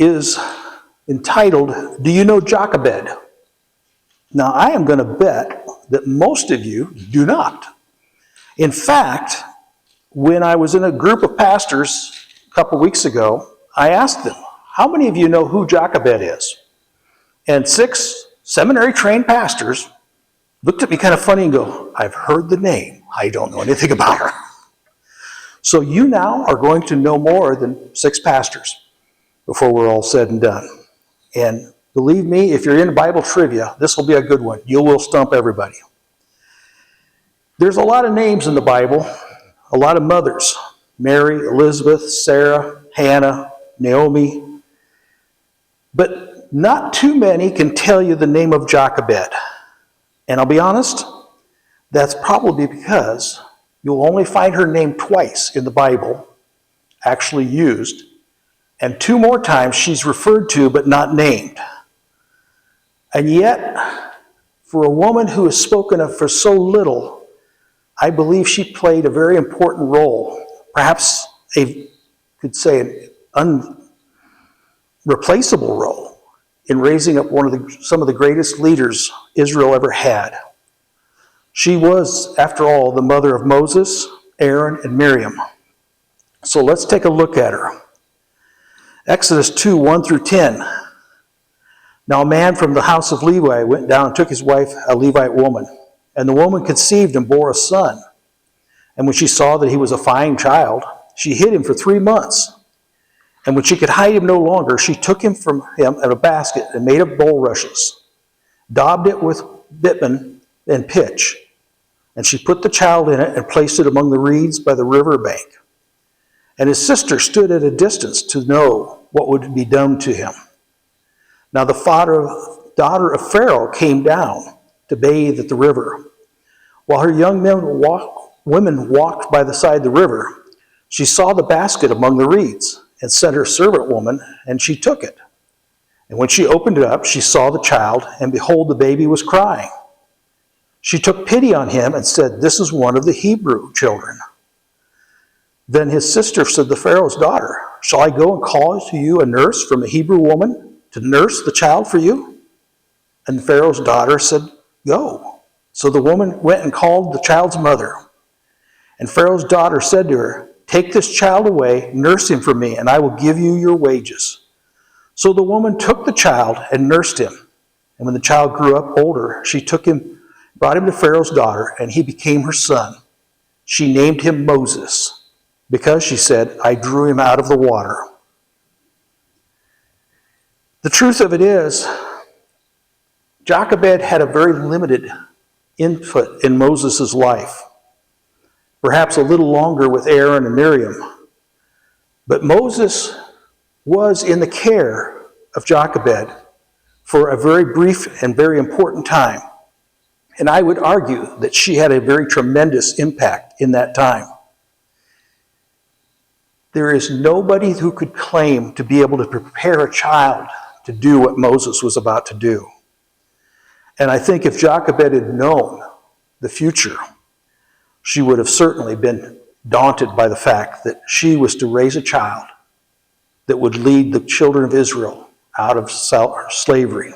is entitled, Do You Know Jochebed? Now, I am going to bet that most of you do not. In fact, when I was in a group of pastors a couple weeks ago, I asked them, how many of you know who Jochebed is? And 6 seminary-trained pastors looked at me kind of funny and go, I've heard the name. I don't know anything about her. So you now are going to know more than 6 pastors before we're all said and done. And believe me, if you're in Bible trivia, this will be a good one. You will stump everybody. There's a lot of names in the Bible, a lot of mothers. Mary, Elizabeth, Sarah, Hannah, Naomi. But not too many can tell you the name of Jochebed. And I'll be honest, that's probably because you'll only find her name twice in the Bible, actually used, and 2 more times she's referred to but not named. And yet, for a woman who is spoken of for so little, I believe she played a very important role, perhaps could say an unreplaceable role in raising up some of the greatest leaders Israel ever had. She was, after all, the mother of Moses, Aaron, and Miriam. So let's take a look at her. Exodus 2, 1 through 10. Now a man from the house of Levi went down and took his wife, a Levite woman. And the woman conceived and bore a son. And when she saw that he was a fine child, she hid him for 3 months. And when she could hide him no longer, she took him from him in a basket and made of bulrushes, daubed it with bitumen and pitch. And she put the child in it and placed it among the reeds by the river bank. And his sister stood at a distance to know what would be done to him. Now the daughter of Pharaoh came down to bathe at the river. While her young women walked by the side of the river, she saw the basket among the reeds and sent her servant woman, and she took it. And when she opened it up, she saw the child, and behold, the baby was crying. She took pity on him and said, This is one of the Hebrew children. Then his sister said to Pharaoh's daughter, Shall I go and call to you a nurse from a Hebrew woman to nurse the child for you? And Pharaoh's daughter said, Go. So the woman went and called the child's mother. And Pharaoh's daughter said to her, Take this child away, nurse him for me, and I will give you your wages. So the woman took the child and nursed him. And when the child grew up older, she took him, brought him to Pharaoh's daughter, and he became her son. She named him Moses, because she said, I drew him out of the water. The truth of it is, Jochebed had a very limited input in Moses' life. Perhaps a little longer with Aaron and Miriam. But Moses was in the care of Jochebed for a very brief and very important time. And I would argue that she had a very tremendous impact in that time. There is nobody who could claim to be able to prepare a child to do what Moses was about to do. And I think if Jochebed had known the future, she would have certainly been daunted by the fact that she was to raise a child that would lead the children of Israel out of slavery.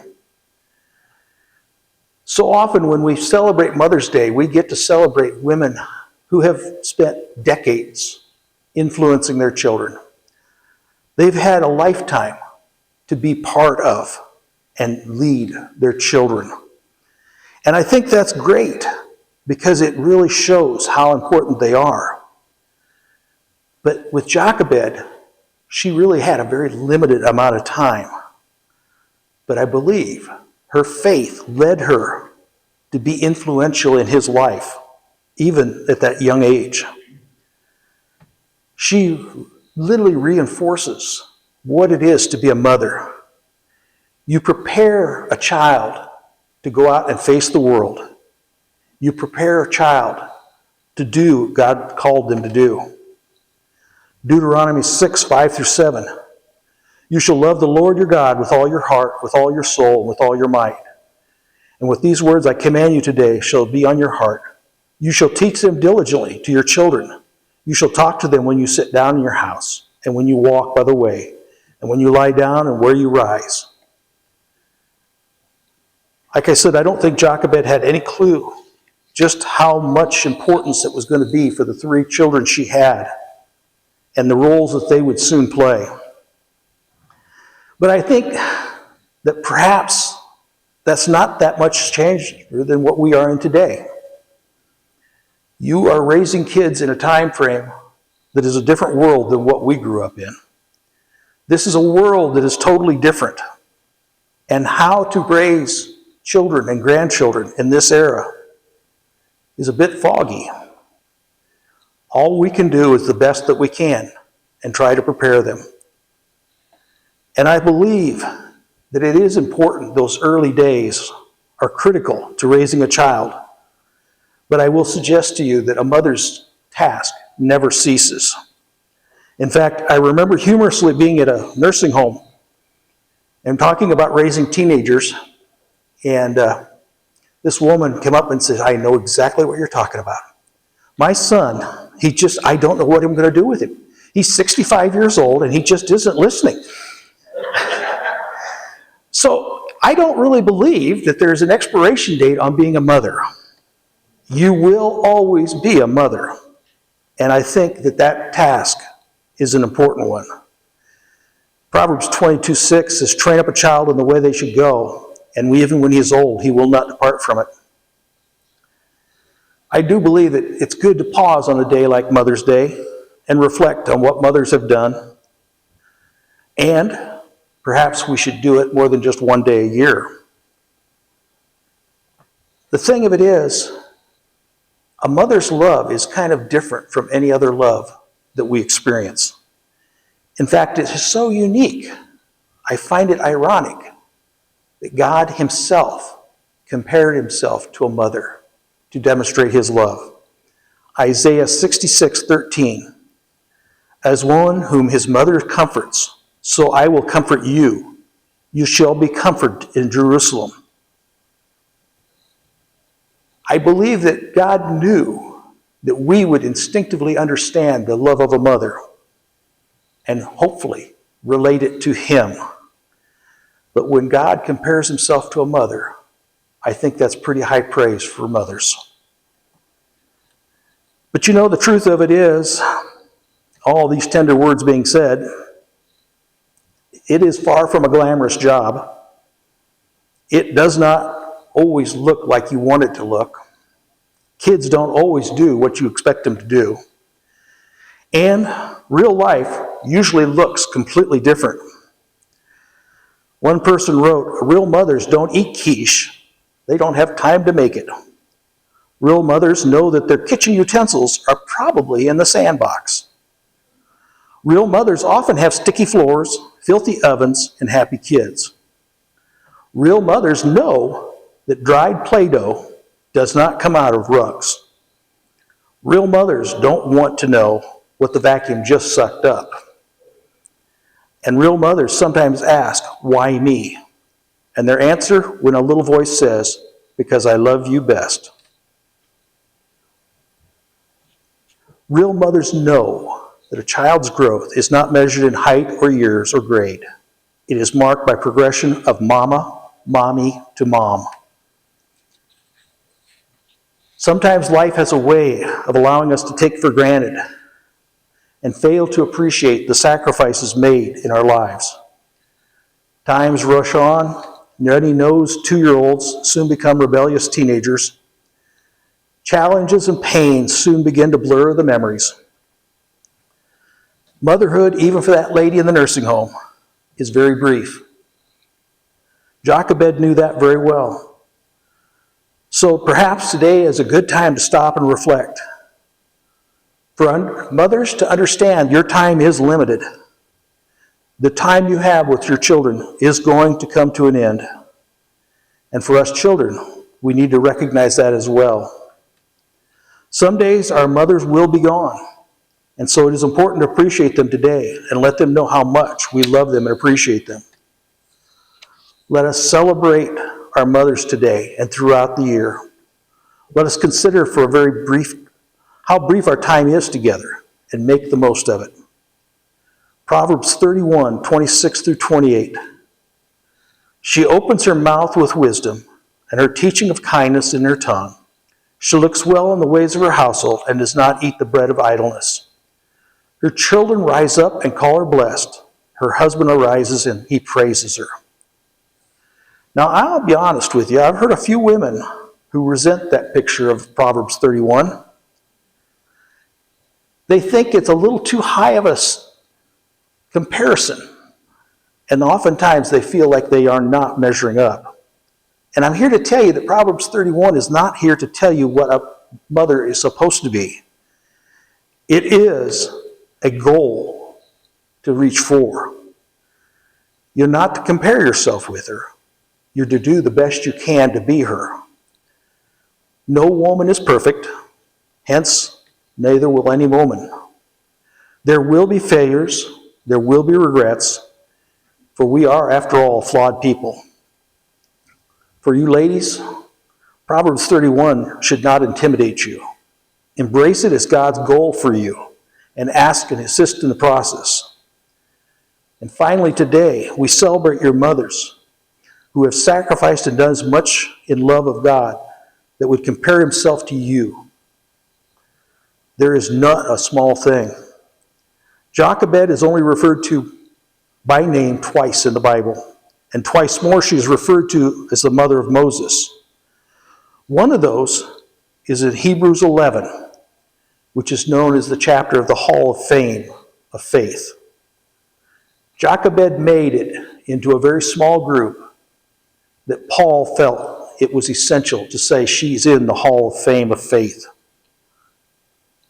So often when we celebrate Mother's Day, we get to celebrate women who have spent decades influencing their children. They've had a lifetime to be part of and lead their children. And I think that's great because it really shows how important they are. But with Jochebed, she really had a very limited amount of time. But I believe her faith led her to be influential in his life, even at that young age. She literally reinforces what it is to be a mother. You prepare a child to go out and face the world. You prepare a child to do what God called them to do. Deuteronomy 6, 5 through 7. You shall love the Lord your God with all your heart, with all your soul, and with all your might. And with these words I command you today shall be on your heart. You shall teach them diligently to your children. You shall talk to them when you sit down in your house, and when you walk by the way, and when you lie down and where you rise. Like I said, I don't think Jochebed had any clue just how much importance it was going to be for the 3 children she had and the roles that they would soon play. But I think that perhaps that's not that much changed than what we are in today. You are raising kids in a time frame that is a different world than what we grew up in. This is a world that is totally different. And how to raise children and grandchildren in this era is a bit foggy. All we can do is the best that we can and try to prepare them. And I believe that it is important, those early days are critical to raising a child. But I will suggest to you that a mother's task never ceases. In fact, I remember humorously being at a nursing home and talking about raising teenagers, and this woman came up and said, I know exactly what you're talking about. My son, I don't know what I'm going to do with him. He's 65 years old and he just isn't listening. So I don't really believe that there's an expiration date on being a mother. You will always be a mother. And I think that task is an important one. Proverbs 22:6 says, train up a child in the way they should go, and even when he is old, he will not depart from it. I do believe that it's good to pause on a day like Mother's Day and reflect on what mothers have done. And perhaps we should do it more than just one day a year. The thing of it is, a mother's love is kind of different from any other love that we experience. In fact, it is so unique. I find it ironic that God himself compared himself to a mother to demonstrate his love. Isaiah 66:13. As one whom his mother comforts, so I will comfort you. You shall be comforted in Jerusalem. I believe that God knew that we would instinctively understand the love of a mother and hopefully relate it to him. But when God compares himself to a mother, I think that's pretty high praise for mothers. But you know, the truth of it is, all these tender words being said, it is far from a glamorous job. It does not always look like you want it to look. Kids don't always do what you expect them to do. And real life usually looks completely different. One person wrote, real mothers don't eat quiche. They don't have time to make it. Real mothers know that their kitchen utensils are probably in the sandbox. Real mothers often have sticky floors, filthy ovens, and happy kids. Real mothers know that dried Play-Doh does not come out of rugs. Real mothers don't want to know what the vacuum just sucked up. And real mothers sometimes ask, why me? And their answer, when a little voice says, because I love you best. Real mothers know that a child's growth is not measured in height or years or grade. It is marked by progression of mama, mommy to mom. Sometimes life has a way of allowing us to take for granted and fail to appreciate the sacrifices made in our lives. Times rush on. Nutty-nosed 2-year-olds soon become rebellious teenagers. Challenges and pains soon begin to blur the memories. Motherhood, even for that lady in the nursing home, is very brief. Jochebed knew that very well. So perhaps today is a good time to stop and reflect. For mothers to understand your time is limited. The time you have with your children is going to come to an end. And for us children, we need to recognize that as well. Some days our mothers will be gone. And so it is important to appreciate them today and let them know how much we love them and appreciate them. Let us celebrate our mothers today and throughout the year. Let us consider for a how brief our time is together and make the most of it. Proverbs 31, 26 through 28. She opens her mouth with wisdom, and her teaching of kindness in her tongue. She looks well in the ways of her household, and does not eat the bread of idleness. Her children rise up and call her blessed. Her husband arises, and he praises her. Now, I'll be honest with you. I've heard a few women who resent that picture of Proverbs 31. They think it's a little too high of a comparison. And oftentimes they feel like they are not measuring up. And I'm here to tell you that Proverbs 31 is not here to tell you what a mother is supposed to be. It is a goal to reach for. You're not to compare yourself with her. You're to do the best you can to be her. No woman is perfect, hence, neither will any woman. There will be failures, there will be regrets, for we are, after all, flawed people. For you ladies, Proverbs 31 should not intimidate you. Embrace it as God's goal for you, and ask and assist in the process. And finally, today, we celebrate your mothers who have sacrificed and done as much in love of God that would compare himself to you. There is not a small thing. Jochebed is only referred to by name twice in the Bible, and twice more she is referred to as the mother of Moses. One of those is in Hebrews 11, which is known as the chapter of the Hall of Fame of Faith. Jochebed made it into a very small group that Paul felt it was essential to say she's in the Hall of Fame of Faith.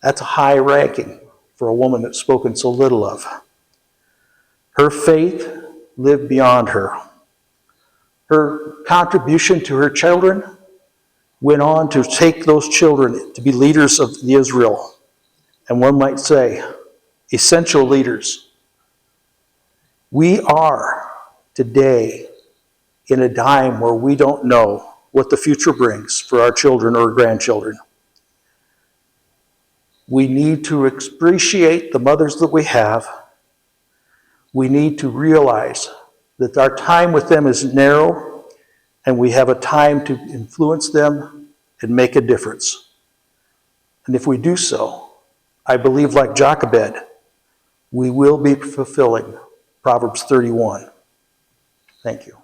That's a high ranking for a woman that's spoken so little of. Her faith lived beyond her. Her contribution to her children went on to take those children to be leaders of the Israel. And one might say, essential leaders. We are today in a time where we don't know what the future brings for our children or grandchildren. We need to appreciate the mothers that we have. We need to realize that our time with them is narrow, and we have a time to influence them and make a difference. And if we do so, I believe, like Jochebed, we will be fulfilling Proverbs 31. Thank you.